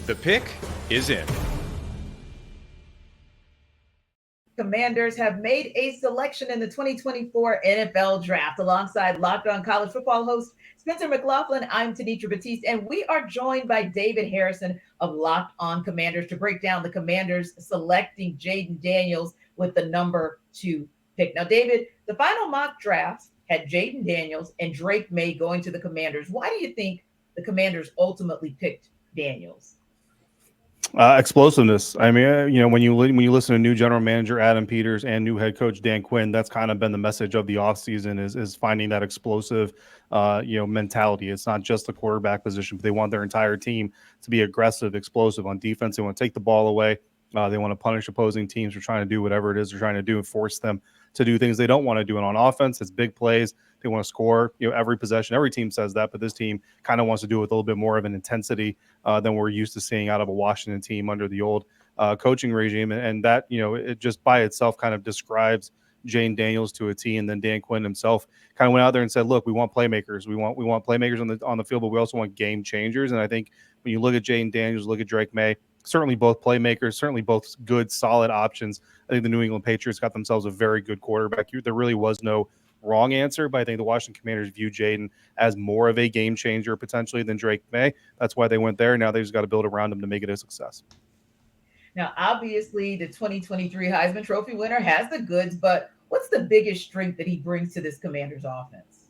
The pick is in. Commanders have made a selection in the 2024 NFL Draft. Alongside Locked On College Football host Spencer McLaughlin, I'm Tenitra Batiste, and we are joined by David Harrison of Locked On Commanders to break down the Commanders selecting Jayden Daniels with the number 2 pick. Now, David, the final mock drafts had Jayden Daniels and Drake May going to the Commanders. Why do you think the Commanders ultimately picked Daniels? Explosiveness. I mean, when you listen to new general manager Adam Peters and new head coach Dan Quinn, that's kind of been the message of the offseason is finding that explosive, mentality. It's not just the quarterback position, but they want their entire team to be aggressive, explosive on defense. They want to take the ball away. They want to punish opposing teams for trying to do whatever it is they're trying to do and force them to do things they don't want to do. And on offense, it's big plays. They want to score, every possession. Every team says that, but this team kind of wants to do it with a little bit more of an intensity than we're used to seeing out of a Washington team under the old coaching regime. And that, it just by itself kind of describes Jayden Daniels to a T. And then Dan Quinn himself kind of went out there and said, look, we want playmakers. We want playmakers on the field, but we also want game changers. And I think when you look at Jayden Daniels, look at Drake May, certainly both playmakers, certainly both good, solid options. I think the New England Patriots got themselves a very good quarterback. There really was no wrong answer, but I think the Washington Commanders view Jayden as more of a game changer potentially than Drake May. That's why they went there. Now they just got to build around him to make it a success. Now, obviously, the 2023 Heisman Trophy winner has the goods, but what's the biggest strength that he brings to this Commanders offense?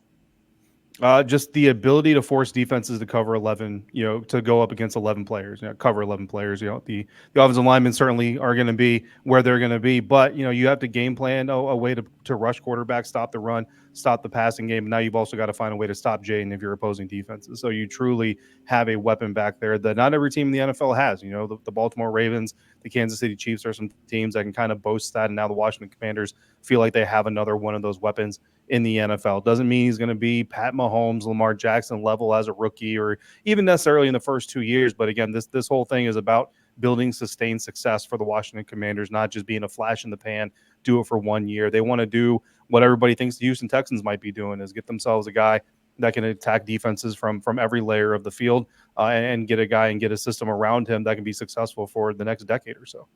Just the ability to force defenses to cover 11, to go up against 11 players, cover 11 players. The offensive linemen certainly are going to be where they're going to be, but, you have to game plan a way to rush quarterback, stop the run, stop the passing game. And now you've also got to find a way to stop Jayden if you're opposing defenses. So you truly have a weapon back there that not every team in the NFL has. The Baltimore Ravens, the Kansas City Chiefs are some teams that can kind of boast that. And now the Washington Commanders feel like they have another one of those weapons in the NFL. Doesn't mean he's going to be Pat Mahomes, Lamar Jackson level as a rookie or even necessarily in the first 2 years. But again, this whole thing is about building sustained success for the Washington Commanders, not just being a flash in the pan, do it for 1 year. They want to do what everybody thinks the Houston Texans might be doing, is get themselves a guy that can attack defenses from every layer of the field and get a guy and get a system around him that can be successful for the next decade or so.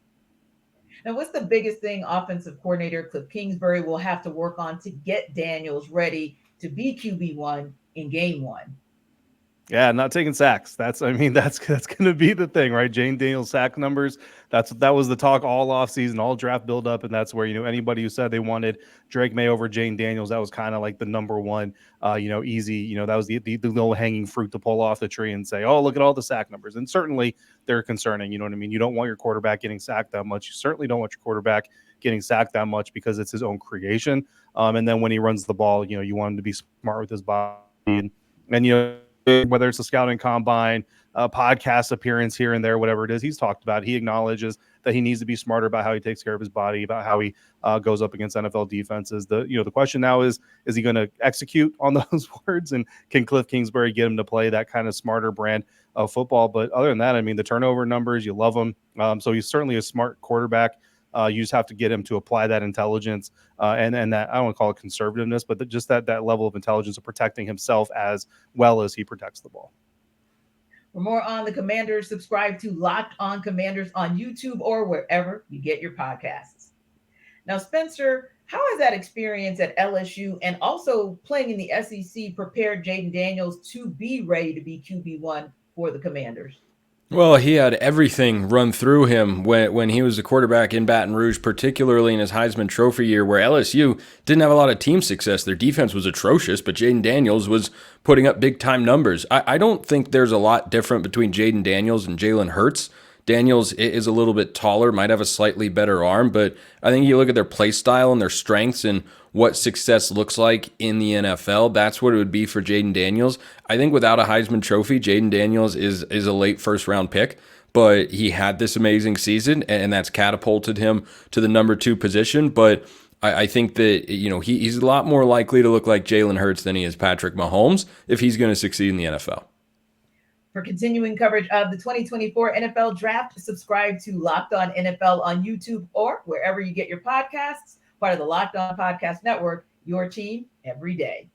Now, what's the biggest thing offensive coordinator Cliff Kingsbury will have to work on to get Daniels ready to be QB1 in game one? Yeah, not taking sacks. That's going to be the thing, right? Jayden Daniels sack numbers. That was the talk all offseason, all draft buildup, and that's where anybody who said they wanted Drake May over Jayden Daniels, that was kind of like the number one, easy. That was the low hanging fruit to pull off the tree and say, oh, look at all the sack numbers. And certainly they're concerning. You know what I mean? You don't want your quarterback getting sacked that much. You certainly don't want your quarterback getting sacked that much because it's his own creation. And then when he runs the ball, you want him to be smart with his body and whether it's a scouting combine, a podcast appearance here and there, whatever it is, he's talked about. He acknowledges that he needs to be smarter about how he takes care of his body, about how he goes up against NFL defenses. The question now is he going to execute on those words, and can Cliff Kingsbury get him to play that kind of smarter brand of football? But other than that, I mean, the turnover numbers, you love him. So he's certainly a smart quarterback. You just have to get him to apply that intelligence and that, I don't want to call it conservativeness, but just that level of intelligence of protecting himself as well as he protects the ball. For more on the Commanders, subscribe to Locked On Commanders on YouTube or wherever you get your podcasts. Now, Spencer, how has that experience at LSU and also playing in the SEC prepared Jayden Daniels to be ready to be QB1 for the Commanders? Well, he had everything run through him when he was the quarterback in Baton Rouge, particularly in his Heisman Trophy year, where LSU didn't have a lot of team success. Their defense was atrocious, but Jayden Daniels was putting up big-time numbers. I don't think there's a lot different between Jayden Daniels and Jalen Hurts. Daniels is a little bit taller, might have a slightly better arm, but I think you look at their play style and their strengths and what success looks like in the NFL, that's what it would be for Jayden Daniels. I think without a Heisman Trophy, Jayden Daniels is a late first-round pick, but he had this amazing season, and that's catapulted him to the number 2 position. But I think that he's a lot more likely to look like Jalen Hurts than he is Patrick Mahomes if he's going to succeed in the NFL. For continuing coverage of the 2024 NFL Draft, subscribe to Locked On NFL on YouTube or wherever you get your podcasts, part of the Locked On Podcast Network, your team every day.